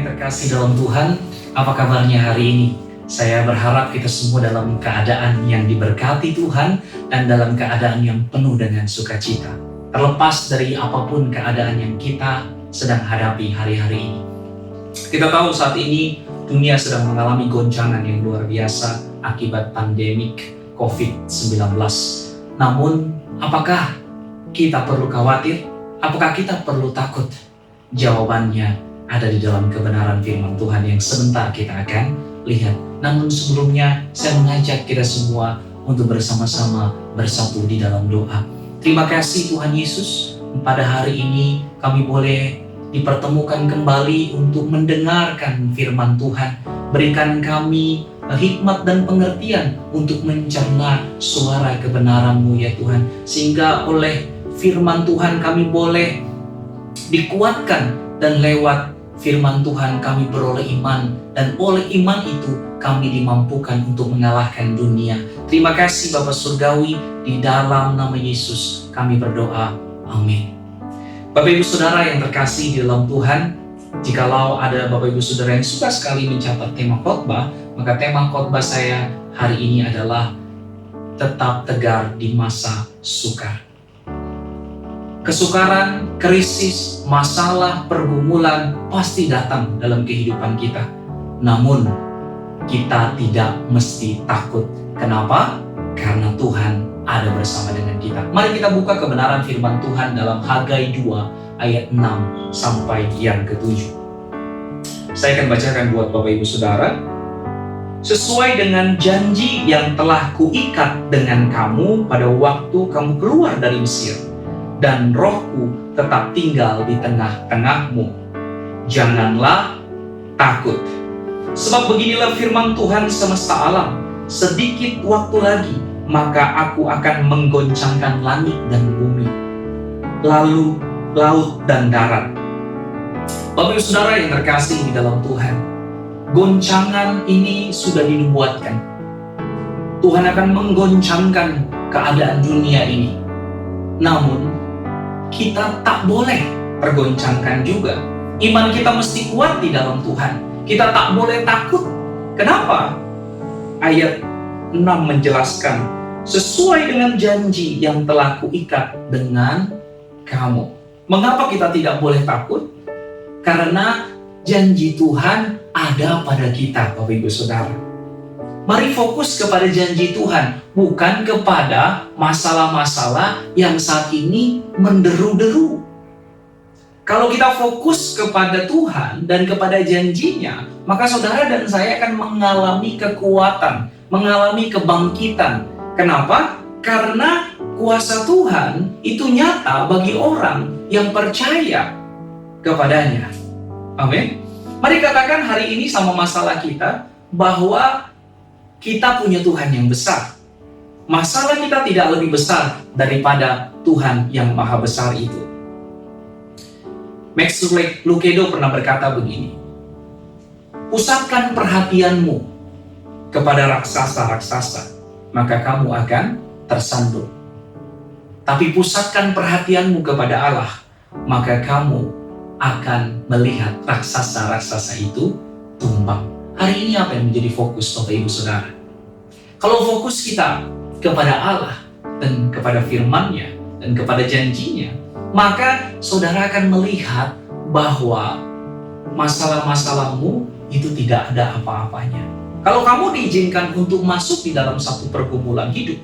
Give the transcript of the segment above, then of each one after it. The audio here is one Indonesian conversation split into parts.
yang terkasih dalam Tuhan, apa kabarnya hari ini? Saya berharap kita semua dalam keadaan yang diberkati Tuhan dan dalam keadaan yang penuh dengan sukacita. Terlepas dari apapun keadaan yang kita sedang hadapi hari-hari ini. Kita tahu saat ini dunia sedang mengalami goncangan yang luar biasa akibat pandemik COVID-19. Namun, apakah kita perlu khawatir? Apakah kita perlu takut? Jawabannya ada di dalam kebenaran firman Tuhan yang sebentar kita akan lihat. Namun sebelumnya saya mengajak kita semua untuk bersama-sama bersatu di dalam doa. Terima kasih Tuhan Yesus, pada hari ini kami boleh dipertemukan kembali untuk mendengarkan firman Tuhan. Berikan kami hikmat dan pengertian untuk mencerna suara kebenaran-Mu ya Tuhan. Sehingga oleh firman Tuhan kami boleh dikuatkan dan lewat firman Tuhan kami beroleh iman, dan oleh iman itu kami dimampukan untuk mengalahkan dunia. Terima kasih Bapa Surgawi, di dalam nama Yesus kami berdoa. Amin. Bapak Ibu Saudara yang terkasih di dalam Tuhan, jikalau ada Bapak Ibu Saudara yang suka sekali mencatat tema khotbah, maka tema khotbah saya hari ini adalah tetap tegar di masa sukar. Kesukaran, krisis, masalah, pergumulan pasti datang dalam kehidupan kita. Namun, kita tidak mesti takut. Kenapa? Karena Tuhan ada bersama dengan kita. Mari kita buka kebenaran firman Tuhan dalam Hagai 2 ayat 6 sampai yang ke-7. Saya akan bacakan buat Bapak Ibu Saudara. Sesuai dengan janji yang telah kuikat dengan kamu pada waktu kamu keluar dari Mesir, dan Rohku tetap tinggal di tengah-tengahmu. Janganlah takut. Sebab beginilah firman Tuhan semesta alam. Sedikit waktu lagi, maka aku akan menggoncangkan langit dan bumi, lalu laut dan darat. Bapak Ibu Saudara yang terkasih di dalam Tuhan, goncangan ini sudah dinubuatkan. Tuhan akan menggoncangkan keadaan dunia ini. Namun, kita tak boleh tergoncangkan juga. Iman kita mesti kuat di dalam Tuhan. Kita tak boleh takut. Kenapa? Ayat 6 menjelaskan, sesuai dengan janji yang telah kuikat dengan kamu. Mengapa kita tidak boleh takut? Karena janji Tuhan ada pada kita, Bapak Ibu Saudara. Mari fokus kepada janji Tuhan, bukan kepada masalah-masalah yang saat ini menderu-deru. Kalau kita fokus kepada Tuhan dan kepada janjinya, maka saudara dan saya akan mengalami kekuatan, mengalami kebangkitan. Kenapa? Karena kuasa Tuhan itu nyata bagi orang yang percaya kepadanya. Amin. Mari katakan hari ini sama masalah kita, bahwa kita punya Tuhan yang besar. Masalah kita tidak lebih besar daripada Tuhan yang maha besar itu. Max Lucado pernah berkata begini, pusatkan perhatianmu kepada raksasa-raksasa, maka kamu akan tersandung. Tapi pusatkan perhatianmu kepada Allah, maka kamu akan melihat raksasa-raksasa itu tumbang. Hari ini apa yang menjadi fokus Bapak Ibu Saudara? Kalau fokus kita kepada Allah dan kepada firman-Nya dan kepada janjinya, maka saudara akan melihat bahwa masalah-masalahmu itu tidak ada apa-apanya. Kalau kamu diizinkan untuk masuk di dalam satu pergumulan hidup,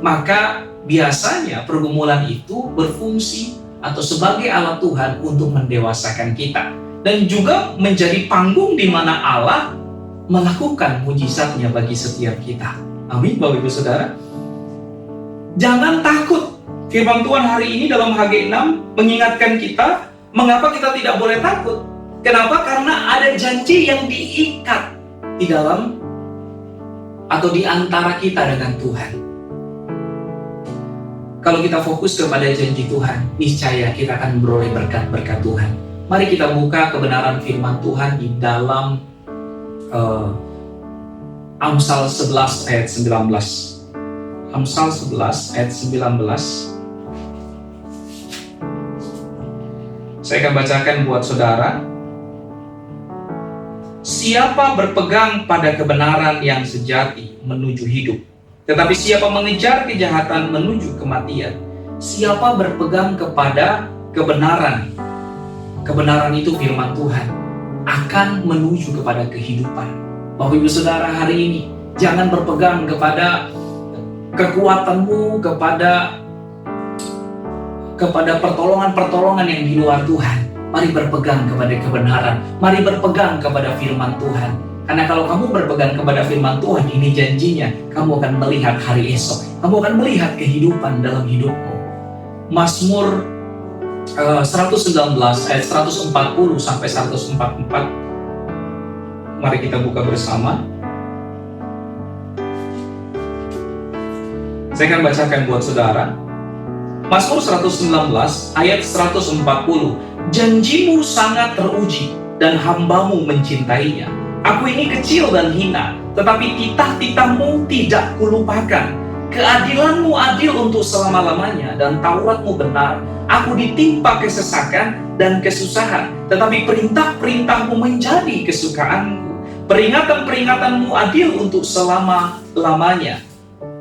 maka biasanya pergumulan itu berfungsi atau sebagai alat Tuhan untuk mendewasakan kita, dan juga menjadi panggung di mana Allah melakukan mujizatnya bagi setiap kita. Amin, Bapak Ibu Saudara. Jangan takut. Firman Tuhan hari ini dalam Hagai 6 mengingatkan kita, mengapa kita tidak boleh takut? Kenapa? Karena ada janji yang diikat di dalam atau di antara kita dengan Tuhan. Kalau kita fokus kepada janji Tuhan, niscaya kita akan beroleh berkat-berkat Tuhan. Mari kita buka kebenaran firman Tuhan di dalam Amsal 11 ayat 19. Amsal 11 ayat 19. Saya akan bacakan buat saudara. Siapa berpegang pada kebenaran yang sejati menuju hidup, tetapi siapa mengejar kejahatan menuju kematian. Siapa berpegang kepada kebenaran, kebenaran itu firman Tuhan, akan menuju kepada kehidupan. Bapak Ibu Saudara, hari ini jangan berpegang kepada kekuatanmu, kepada pertolongan-pertolongan yang di luar Tuhan. Mari berpegang kepada kebenaran. Mari berpegang kepada firman Tuhan. Karena kalau kamu berpegang kepada firman Tuhan, ini janjinya, kamu akan melihat hari esok. Kamu akan melihat kehidupan dalam hidupmu. Mazmur 119 ayat 140 sampai 144. Mari kita buka bersama. Saya akan bacakan buat saudara. Mazmur 119 ayat 140. Janjimu sangat teruji dan hambamu mencintainya. Aku ini kecil dan hina, tetapi titah-titahmu tidak kulupakan. Keadilanmu adil untuk selama-lamanya dan Tauratmu benar. Aku ditimpa kesesakan dan kesusahan, tetapi perintah-perintahmu menjadi kesukaanku. Peringatan-peringatanmu adil untuk selama-lamanya.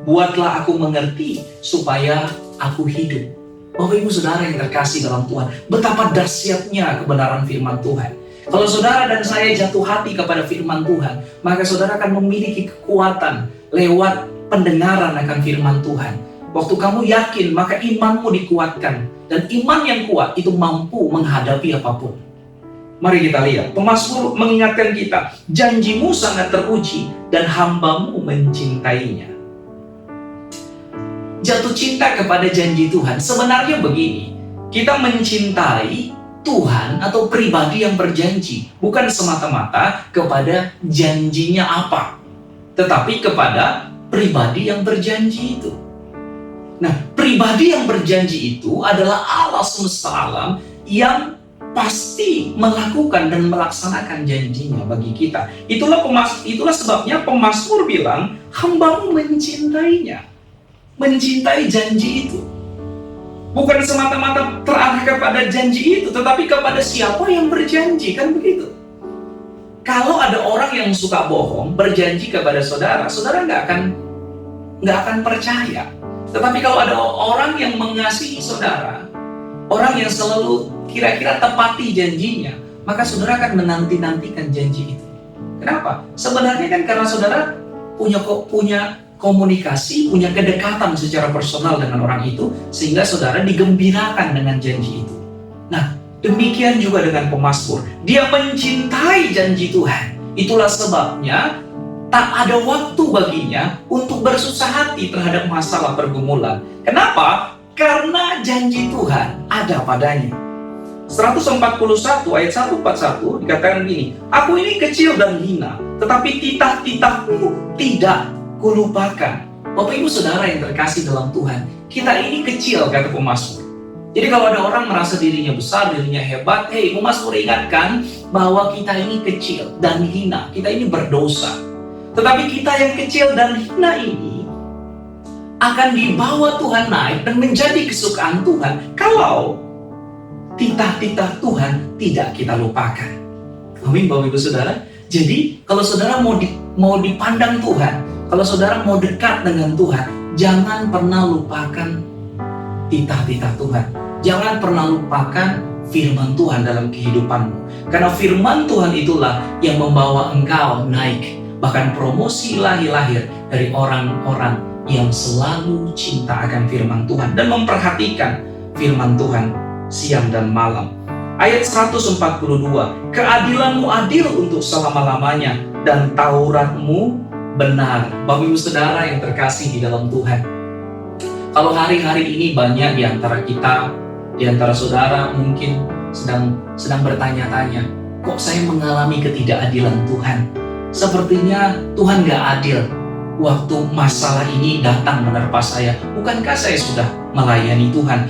Buatlah aku mengerti supaya aku hidup. Bapak Ibu Saudara yang terkasih dalam Tuhan, betapa dahsyatnya kebenaran firman Tuhan. Kalau saudara dan saya jatuh hati kepada firman Tuhan, maka saudara akan memiliki kekuatan lewat pendengaran akan firman Tuhan. Waktu kamu yakin, maka imanmu dikuatkan. Dan iman yang kuat itu mampu menghadapi apapun. Mari kita lihat, pemazmur mengingatkan kita, janjimu sangat teruji dan hambamu mencintainya. Jatuh cinta kepada janji Tuhan sebenarnya begini, kita mencintai Tuhan atau pribadi yang berjanji bukan semata-mata kepada janjinya apa, tetapi kepada pribadi yang berjanji itu. Nah, pribadi yang berjanji itu adalah Allah semesta alam yang pasti melakukan dan melaksanakan janjinya bagi kita. Itulah sebabnya pemazmur bilang, hambamu mencintainya. Mencintai janji itu. Bukan semata-mata terarah kepada janji itu, tetapi kepada siapa yang berjanji, kan begitu. Kalau ada orang yang suka bohong, berjanji kepada saudara, saudara nggak akan percaya. Tetapi kalau ada orang yang mengasihi saudara, orang yang selalu kira-kira tepati janjinya, maka saudara akan menanti-nantikan janji itu. Kenapa? Sebenarnya kan karena saudara punya komunikasi, punya kedekatan secara personal dengan orang itu, sehingga saudara digembirakan dengan janji itu. Nah, demikian juga dengan pemazmur. Dia mencintai janji Tuhan. Itulah sebabnya tak ada waktu baginya untuk bersusah hati terhadap masalah pergumulan. Kenapa? Karena janji Tuhan ada padanya. 141 ayat 141 dikatakan begini, aku ini kecil dan hina, tetapi titah-titahmu tidak kulupakan. Bapak Ibu Saudara yang terkasih dalam Tuhan, kita ini kecil, kata pemazmur. Jadi kalau ada orang merasa dirinya besar, dirinya hebat, pemazmur ingatkan bahwa kita ini kecil dan hina, kita ini berdosa. Tetapi kita yang kecil dan hina ini akan dibawa Tuhan naik dan menjadi kesukaan Tuhan kalau titah-titah Tuhan tidak kita lupakan. Amin Bapak Ibu Saudara. Jadi kalau saudara mau dipandang Tuhan, kalau saudara mau dekat dengan Tuhan, jangan pernah lupakan titah-titah Tuhan. Jangan pernah lupakan firman Tuhan dalam kehidupanmu. Karena firman Tuhan itulah yang membawa engkau naik. Bahkan promosi ilahi lahir dari orang-orang yang selalu cinta akan firman Tuhan dan memperhatikan firman Tuhan siang dan malam. Ayat 142, keadilanmu adil untuk selama-lamanya dan Tauratmu benar. Bapak Ibu Saudara yang terkasih di dalam Tuhan, kalau hari-hari ini banyak di antara kita, di antara saudara mungkin sedang bertanya-tanya, kok saya mengalami ketidakadilan Tuhan? Sepertinya Tuhan gak adil waktu masalah ini datang menerpa saya. Bukankah saya sudah melayani Tuhan?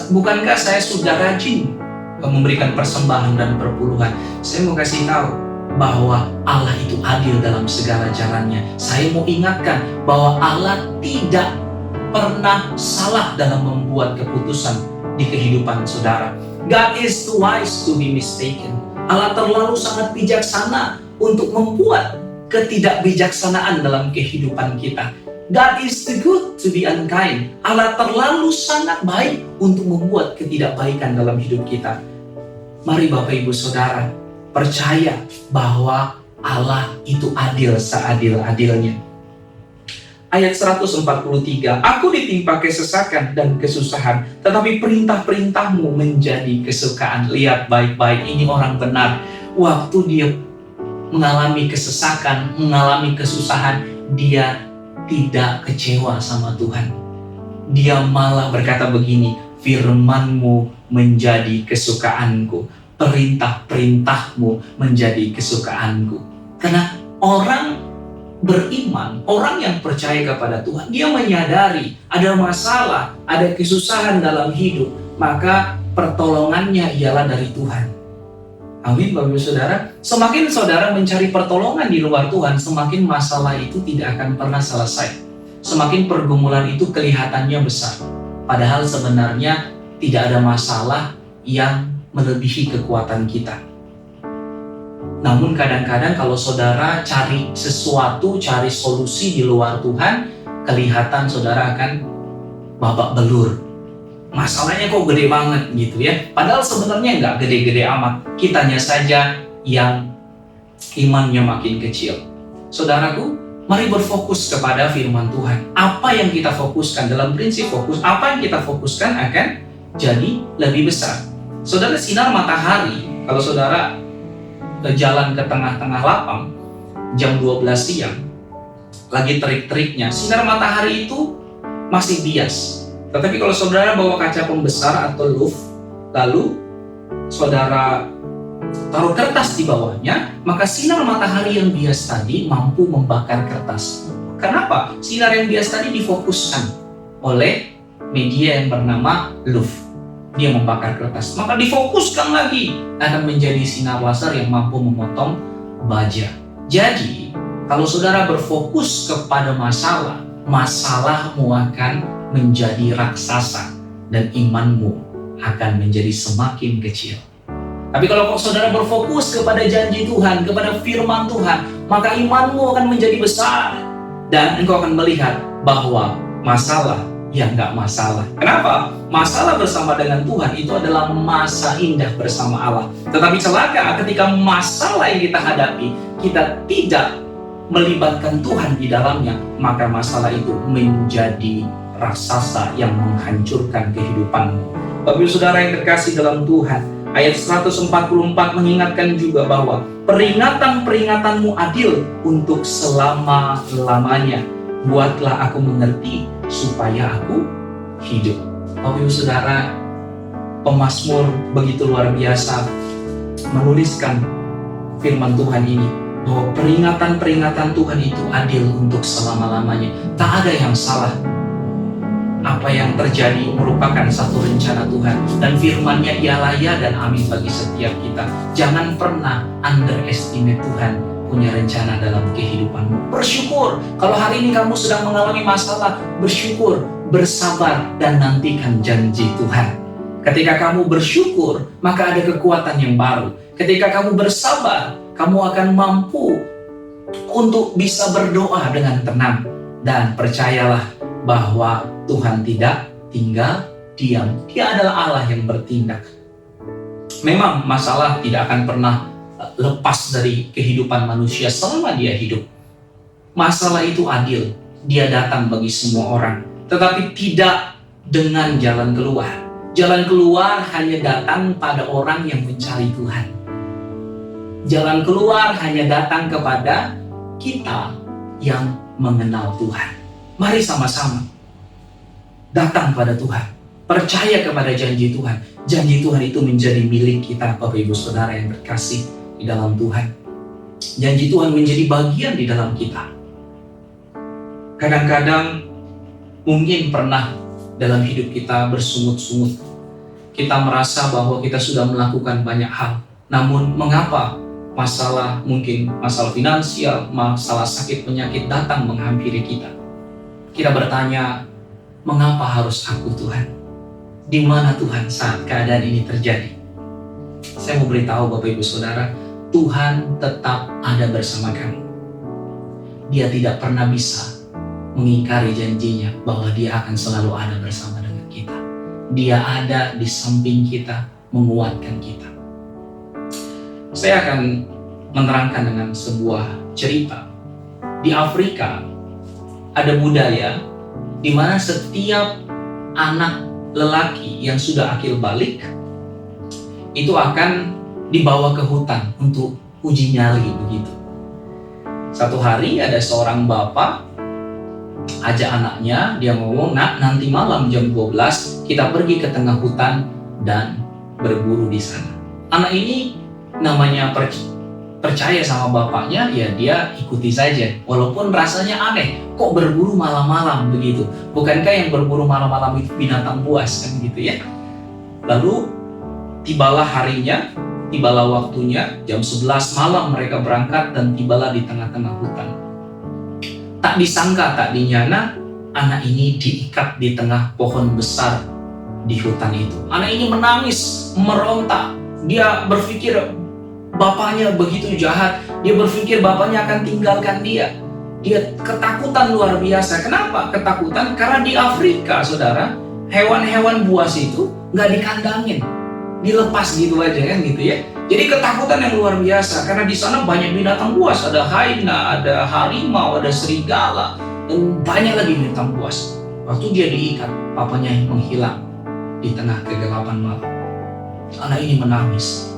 Bukankah saya sudah rajin memberikan persembahan dan perpuluhan? Saya mau kasih tahu bahwa Allah itu adil dalam segala jalannya. Saya mau ingatkan bahwa Allah tidak pernah salah dalam membuat keputusan di kehidupan saudara. God is too wise to be mistaken. Allah terlalu sangat bijaksana untuk membuat ketidakbijaksanaan dalam kehidupan kita. God is too good to be unkind. Allah terlalu sangat baik untuk membuat ketidakbaikan dalam hidup kita. Mari Bapak Ibu Saudara percaya bahwa Allah itu adil seadil-adilnya. Ayat 143, aku ditimpa kesesakan dan kesusahan, tetapi perintah-perintahmu menjadi kesukaan. Lihat baik-baik, ini orang benar. Waktu dia mengalami kesesakan, mengalami kesusahan, dia tidak kecewa sama Tuhan. Dia malah berkata begini, firman-Mu menjadi kesukaanku, perintah-perintahmu menjadi kesukaanku. Karena orang beriman, orang yang percaya kepada Tuhan, dia menyadari ada masalah, ada kesusahan dalam hidup, maka pertolongannya ialah dari Tuhan. Amin Bapak Ibu Saudara. Semakin saudara mencari pertolongan di luar Tuhan, semakin masalah itu tidak akan pernah selesai. Semakin pergumulan itu kelihatannya besar. Padahal sebenarnya tidak ada masalah yang melebihi kekuatan kita. Namun kadang-kadang kalau saudara cari sesuatu, cari solusi di luar Tuhan, kelihatan saudara akan babak belur. Masalahnya kok gede banget gitu ya. Padahal sebenarnya nggak gede-gede amat. Kitanya saja yang imannya makin kecil. Saudaraku, mari berfokus kepada firman Tuhan. Apa yang kita fokuskan dalam prinsip fokus, apa yang kita fokuskan akan jadi lebih besar. Saudara, sinar matahari, kalau saudara jalan ke tengah-tengah lapang jam 12 siang, lagi terik-teriknya, sinar matahari itu masih bias. Tetapi kalau saudara bawa kaca pembesar atau loaf, lalu saudara taruh kertas di bawahnya, maka sinar matahari yang bias tadi mampu membakar kertas. Kenapa? Sinar yang bias tadi difokuskan oleh media yang bernama loaf. Dia membakar kertas, maka difokuskan lagi, akan menjadi sinar laser yang mampu memotong baja. Jadi, kalau saudara berfokus kepada masalah, masalahmu akan menjadi raksasa dan imanmu akan menjadi semakin kecil. Tapi kalau saudara berfokus kepada janji Tuhan, kepada firman Tuhan, maka imanmu akan menjadi besar dan engkau akan melihat bahwa masalah yang gak masalah. Kenapa? Masalah bersama dengan Tuhan itu adalah masa indah bersama Allah. Tetapi celaka ketika masalah yang kita hadapi, kita tidak melibatkan Tuhan di dalamnya, maka masalah itu menjadi raksasa yang menghancurkan kehidupanmu. Bapak Ibu Saudara yang terkasih dalam Tuhan, ayat 144 mengingatkan juga bahwa peringatan-peringatanmu adil untuk selama-lamanya. Buatlah aku mengerti supaya aku hidup. Bapak Ibu Saudara, pemazmur begitu luar biasa menuliskan firman Tuhan ini, bahwa peringatan-peringatan Tuhan itu adil untuk selama-lamanya. Tak ada yang salah. Apa yang terjadi merupakan satu rencana Tuhan, dan firman-Nya ialah ya dan amin bagi setiap kita. Jangan pernah underestimate Tuhan punya rencana dalam kehidupanmu. Bersyukur kalau hari ini kamu sedang mengalami masalah, bersyukur, bersabar, dan nantikan janji Tuhan. Ketika kamu bersyukur, maka ada kekuatan yang baru. Ketika kamu bersabar, kamu akan mampu untuk bisa berdoa dengan tenang. Dan percayalah bahwa Tuhan tidak tinggal diam. Dia adalah Allah yang bertindak. Memang masalah tidak akan pernah lepas dari kehidupan manusia selama dia hidup. Masalah itu adil, dia datang bagi semua orang, tetapi tidak dengan jalan keluar. Jalan keluar hanya datang pada orang yang mencari Tuhan. Jalan keluar hanya datang kepada kita yang mengenal Tuhan. Mari sama-sama datang pada Tuhan, percaya kepada janji Tuhan. Janji Tuhan itu menjadi milik kita, Bapak Ibu Saudara yang terkasih di dalam Tuhan. Janji Tuhan menjadi bagian di dalam kita. Kadang-kadang mungkin pernah dalam hidup kita bersungut-sungut. Kita merasa bahwa kita sudah melakukan banyak hal. Namun mengapa masalah, mungkin masalah finansial, masalah sakit penyakit datang menghampiri kita? Kita bertanya, mengapa harus aku Tuhan? Di mana Tuhan saat keadaan ini terjadi? Saya mau beritahu Bapak Ibu Saudara, Tuhan tetap ada bersama kamu. Dia tidak pernah bisa mengingkari janjinya bahwa dia akan selalu ada bersama dengan kita. Dia ada di samping kita, menguatkan kita. Saya akan menerangkan dengan sebuah cerita. Di Afrika ada budaya di mana setiap anak lelaki yang sudah akil balik itu akan dibawa ke hutan untuk uji nyali begitu. Satu hari ada seorang bapak ajak anaknya, dia ngomong, "Nak, nanti malam jam 12 kita pergi ke tengah hutan dan berburu di sana." Anak ini namanya percaya sama bapaknya, ya dia ikuti saja. Walaupun rasanya aneh, kok berburu malam-malam begitu? Bukankah yang berburu malam-malam itu binatang buas kan gitu ya? Lalu tibalah harinya, tibalah waktunya, jam 11 malam mereka berangkat dan tibalah di tengah-tengah hutan. Tak disangka, tak dinyana, anak ini diikat di tengah pohon besar di hutan itu. Anak ini menangis, meronta. Dia berpikir bapaknya begitu jahat. Dia berpikir bapaknya akan tinggalkan dia. Dia ketakutan luar biasa. Kenapa ketakutan? Karena di Afrika, saudara, hewan-hewan buas itu nggak dikandangin, dilepas gitu aja kan gitu ya. Jadi ketakutan yang luar biasa karena di sana banyak binatang buas, ada hyena, ada harimau, ada serigala, dan banyak lagi binatang buas. Waktu dia diikat, papanya menghilang di tengah kegelapan malam. Anak ini menangis.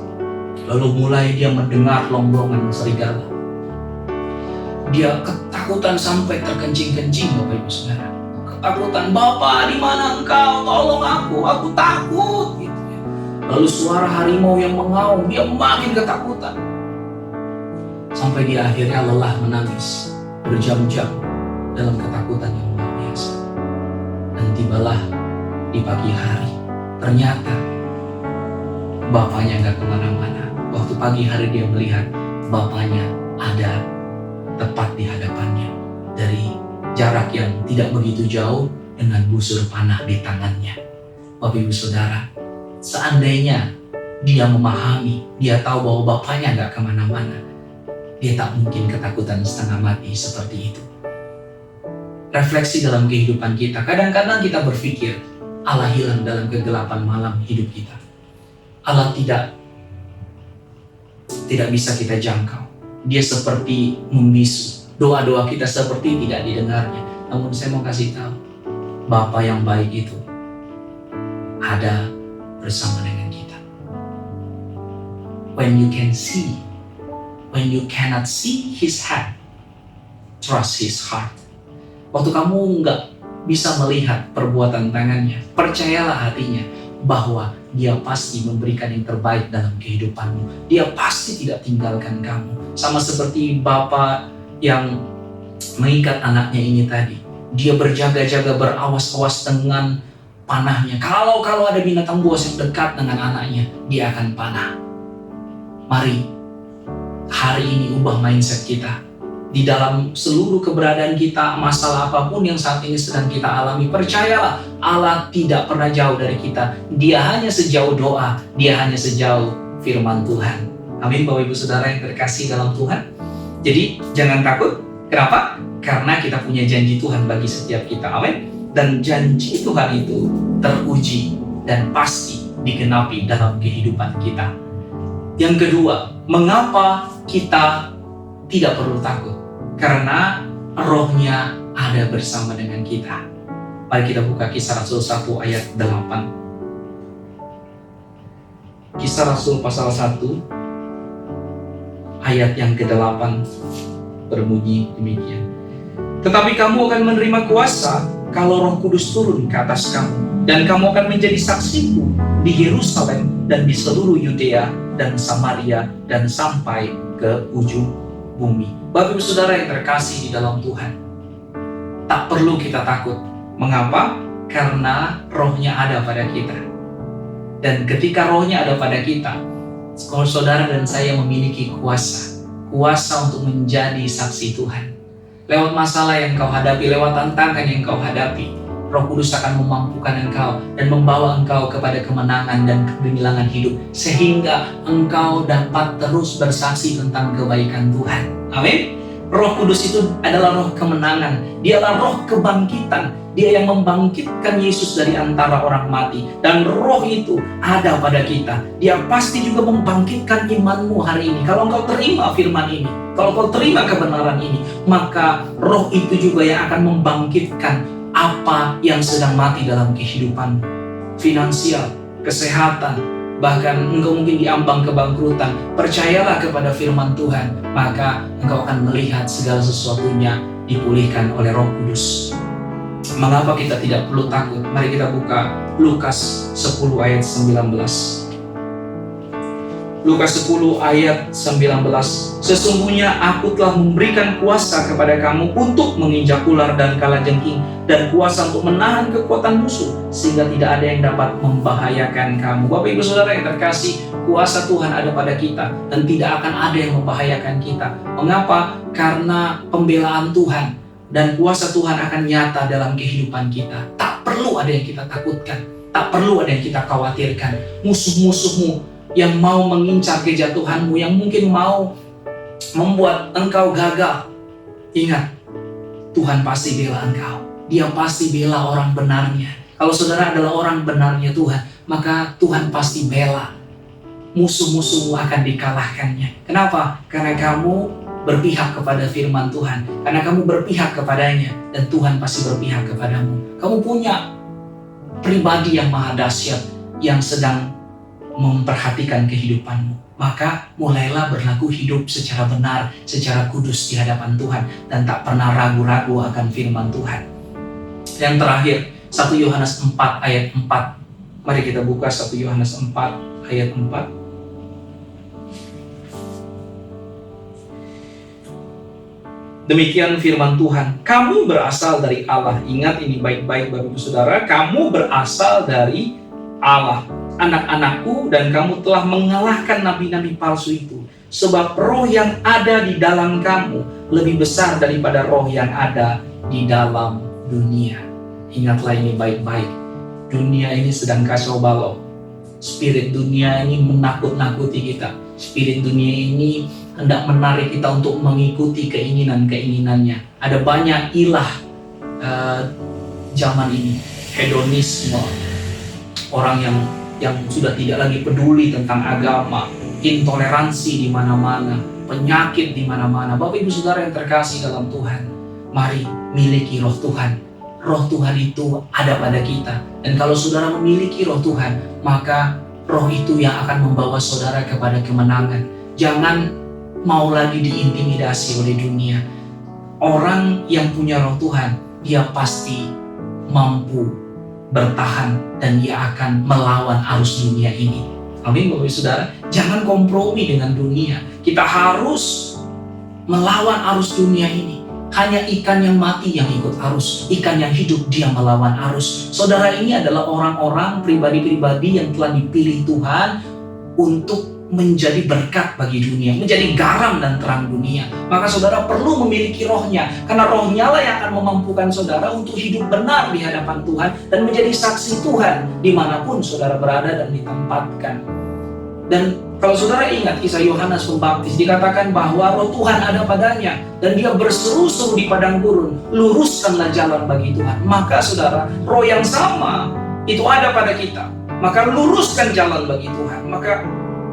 Lalu mulai dia mendengar longlongan serigala. Dia ketakutan sampai terkencing-kencing, Bapak Ibu Saudara. Ketakutan, "Bapak, di mana engkau? Tolong aku takut." Gitu. Lalu suara harimau yang mengaum, dia makin ketakutan. Sampai dia akhirnya lelah menangis berjam-jam dalam ketakutan yang luar biasa. Dan tibalah di pagi hari, ternyata bapaknya gak kemana-mana. Waktu pagi hari dia melihat bapaknya ada tepat di hadapannya. Dari jarak yang tidak begitu jauh dengan busur panah di tangannya. Bapak Ibu Saudara, seandainya dia memahami, dia tahu bahwa bapaknya gak kemana-mana, dia tak mungkin ketakutan setengah mati seperti itu. Refleksi dalam kehidupan kita, kadang-kadang kita berpikir Allah hilang dalam kegelapan malam hidup kita. Allah tidak bisa kita jangkau. Dia seperti membisu. Doa-doa kita seperti tidak didengarnya. Namun saya mau kasih tahu, Bapa yang baik itu ada bersama dengan kita. When you cannot see His hand, trust His heart. Waktu kamu nggak bisa melihat perbuatan tangannya, percayalah hatinya bahwa Dia pasti memberikan yang terbaik dalam kehidupanmu. Dia pasti tidak tinggalkan kamu. Sama seperti Bapa yang mengikat anaknya ini tadi. Dia berjaga-jaga, berawas-awas dengan panahnya. Kalau ada binatang buas yang dekat dengan anaknya, dia akan panah. Mari, hari ini ubah mindset kita. Di dalam seluruh keberadaan kita, masalah apapun yang saat ini sedang kita alami, percayalah Allah tidak pernah jauh dari kita. Dia hanya sejauh doa, Dia hanya sejauh firman Tuhan. Amin, Bapak Ibu Saudara yang terkasih dalam Tuhan. Jadi jangan takut. Kenapa? Karena kita punya janji Tuhan bagi setiap kita. Amin. Dan janji Tuhan itu teruji dan pasti digenapi dalam kehidupan kita. Yang kedua, mengapa kita tidak perlu takut? Karena Roh-Nya ada bersama dengan kita. Mari kita buka Kisah Rasul 1 ayat 8. Kisah Rasul pasal 1 ayat yang ke-8 berbunyi demikian. Tetapi kamu akan menerima kuasa kalau Roh Kudus turun ke atas kamu, dan kamu akan menjadi saksiku di Yerusalem dan di seluruh Yudea dan Samaria dan sampai ke ujung bumi. Bapak Ibu Saudara yang terkasih di dalam Tuhan, tak perlu kita takut. Mengapa? Karena Roh-Nya ada pada kita. Dan ketika Roh-Nya ada pada kita, saudara dan saya memiliki kuasa untuk menjadi saksi Tuhan. Lewat masalah yang kau hadapi, lewat tantangan yang kau hadapi, Roh Kudus akan memampukan engkau dan membawa engkau kepada kemenangan dan kegemilangan hidup, sehingga engkau dapat terus bersaksi tentang kebaikan Tuhan. Amin. Roh Kudus itu adalah roh kemenangan. Dialah roh kebangkitan. Dia yang membangkitkan Yesus dari antara orang mati. Dan roh itu ada pada kita. Dia pasti juga membangkitkan imanmu hari ini. Kalau engkau terima firman ini, kalau engkau terima kebenaran ini, maka roh itu juga yang akan membangkitkan apa yang sedang mati dalam kehidupan finansial, kesehatan, bahkan engkau mungkin diambang kebangkrutan. Percayalah kepada firman Tuhan, maka engkau akan melihat segala sesuatunya dipulihkan oleh Roh Kudus. Mengapa kita tidak perlu takut? Mari kita buka Lukas 10 ayat 19. Lukas 10 ayat 19. Sesungguhnya aku telah memberikan kuasa kepada kamu untuk menginjak ular dan kalajengking, dan kuasa untuk menahan kekuatan musuh, sehingga tidak ada yang dapat membahayakan kamu. Bapak Ibu Saudara yang terkasih, kuasa Tuhan ada pada kita dan tidak akan ada yang membahayakan kita. Mengapa? Karena pembelaan Tuhan dan kuasa Tuhan akan nyata dalam kehidupan kita. Tak perlu ada yang kita takutkan, tak perlu ada yang kita khawatirkan. Musuh-musuhmu yang mau mengincar kejatuhanmu, yang mungkin mau membuat engkau gagal, ingat, Tuhan pasti bela engkau. Dia pasti bela orang benarnya. Kalau saudara adalah orang benarnya Tuhan, maka Tuhan pasti bela. Musuh-musuhmu akan dikalahkannya. Kenapa? Karena kamu berpihak kepada firman Tuhan. Karena kamu berpihak kepadanya, dan Tuhan pasti berpihak kepadamu. Kamu punya pribadi yang maha dahsyat yang sedang memperhatikan kehidupanmu. Maka mulailah berlaku hidup secara benar, secara kudus di hadapan Tuhan, dan tak pernah ragu-ragu akan firman Tuhan. Yang terakhir, 1 Yohanes 4 ayat 4. Mari kita buka 1 Yohanes 4 ayat 4. Demikian firman Tuhan, kamu berasal dari Allah. Ingat ini baik-baik Bapak Ibu Saudara, kamu berasal dari Allah, anak-anakku, dan kamu telah mengalahkan nabi-nabi palsu itu. Sebab roh yang ada di dalam kamu lebih besar daripada roh yang ada di dalam dunia. Ingatlah ini baik-baik. Dunia ini sedang kacau balau. Spirit dunia ini menakut-nakuti kita. Spirit dunia ini hendak menarik kita untuk mengikuti keinginan-keinginannya. Ada banyak ilah zaman ini. Hedonisme. Orang yang sudah tidak lagi peduli tentang agama. Intoleransi di mana-mana. Penyakit di mana-mana. Bapak Ibu Saudara yang terkasih dalam Tuhan, mari miliki roh Tuhan. Roh Tuhan itu ada pada kita. Dan kalau saudara memiliki roh Tuhan, maka roh itu yang akan membawa saudara kepada kemenangan. Jangan mau lagi diintimidasi oleh dunia. Orang yang punya roh Tuhan, dia pasti mampu bertahan dan dia akan melawan arus dunia ini. Amin Bapak Ibu Saudara. Jangan kompromi dengan dunia. Kita harus melawan arus dunia ini. Hanya ikan yang mati yang ikut arus. Ikan yang hidup dia melawan arus. Saudara ini adalah orang-orang pribadi-pribadi yang telah dipilih Tuhan untuk menjadi berkat bagi dunia, menjadi garam dan terang dunia. Maka saudara perlu memiliki rohnya, karena rohnya lah yang akan memampukan saudara untuk hidup benar di hadapan Tuhan dan menjadi saksi Tuhan dimanapun saudara berada dan ditempatkan. Dan kalau saudara ingat kisah Yohanes Pembaptis, dikatakan bahwa roh Tuhan ada padanya dan dia berseru-seru di padang gurun, luruskanlah jalan bagi Tuhan. Maka saudara, roh yang sama itu ada pada kita, maka luruskan jalan bagi Tuhan. Maka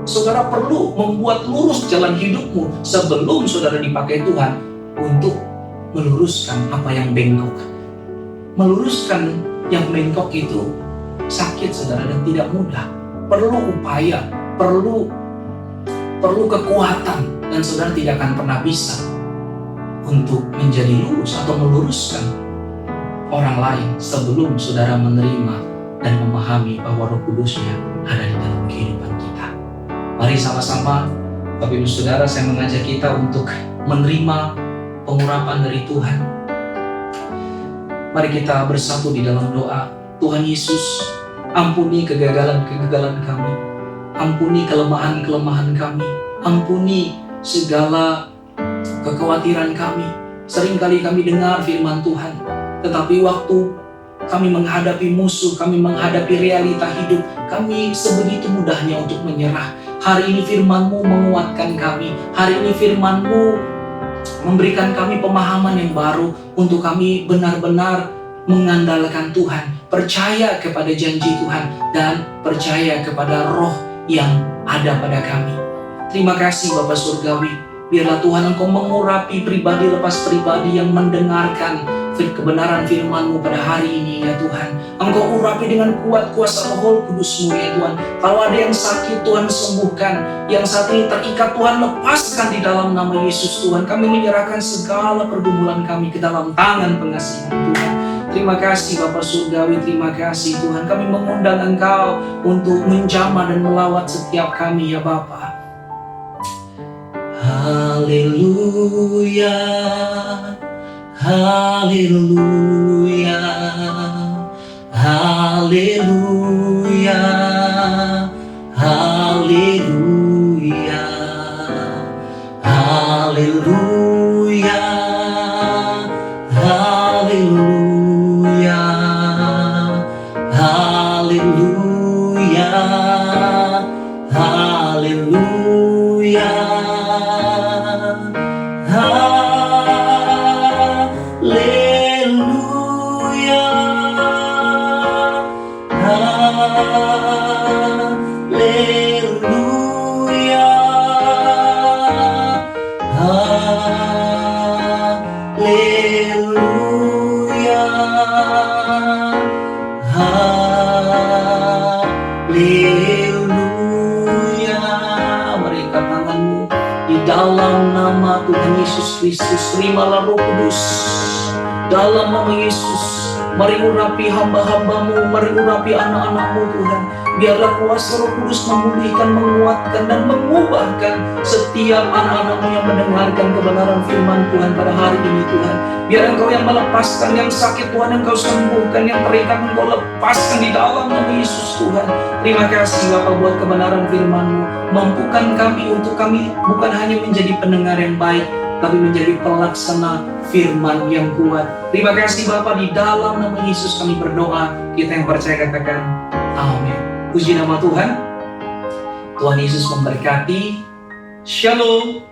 saudara perlu membuat lurus jalan hidupmu sebelum saudara dipakai Tuhan untuk meluruskan apa yang bengkok. Meluruskan yang bengkok itu sakit saudara dan tidak mudah. Perlu upaya, perlu kekuatan, dan saudara tidak akan pernah bisa untuk menjadi lurus atau meluruskan orang lain sebelum saudara menerima dan memahami bahwa Roh Kudusnya ada di dalam kehidupan kita. Mari sama-sama Bapak Ibu Saudara, saya mengajak kita untuk menerima pengurapan dari Tuhan. Mari kita bersatu di dalam doa. Tuhan Yesus, ampuni kegagalan-kegagalan kami. Ampuni kelemahan-kelemahan kami. Ampuni segala kekhawatiran kami. Seringkali kami dengar firman Tuhan, tetapi waktu kami menghadapi musuh, kami menghadapi realita hidup, kami sebegitu mudahnya untuk menyerah. Hari ini firman-Mu menguatkan kami. Hari ini firman-Mu memberikan kami pemahaman yang baru untuk kami benar-benar mengandalkan Tuhan, percaya kepada janji Tuhan, dan percaya kepada roh yang ada pada kami. Terima kasih Bapa Surgawi. Biarlah Tuhan Engkau mengurapi pribadi lepas pribadi yang mendengarkan kebenaran firman-Mu pada hari ini ya Tuhan. Engkau urapi dengan kuat kuasa Roh Kudus-Mu ya Tuhan. Kalau ada yang sakit Tuhan sembuhkan, yang saat ini terikat Tuhan lepaskan di dalam nama Yesus Tuhan. Kami menyerahkan segala pergumulan kami ke dalam tangan pengasihan Tuhan. Terima kasih Bapa Surgawi, terima kasih Tuhan. Kami mengundang Engkau untuk menjamah dan melawat setiap kami ya Bapa. Haleluya, haleluya, haleluya, haleluya, haleluya, haleluya, haleluya, haleluya. Haleluya, haleluya, haleluya, haleluya. Mari angkat tanganmu. Di dalam nama Tuhan Yesus Kristus, terimalah Roh Kudus. Dalam nama Yesus, mari urapi hamba-hamba-Mu, mari urapi anak-anak-Mu Tuhan. Biarlah kuasa Roh Kudus memulihkan, menguatkan, dan mengubahkan setiap anak-anak-Mu yang mendengarkan kebenaran firman Tuhan pada hari ini Tuhan. Biar Engkau yang melepaskan, yang sakit Tuhan Engkau sembuhkan, yang terikat Engkau lepaskan di dalam nama Yesus Tuhan. Terima kasih Bapa buat kebenaran firman-Mu. Mampukan kami untuk kami bukan hanya menjadi pendengar yang baik, tapi menjadi pelaksana firman yang kuat. Terima kasih Bapa, di dalam nama Yesus kami berdoa. Kita yang percaya katakan amin. Puji nama Tuhan. Tuhan Yesus memberkati. Shalom.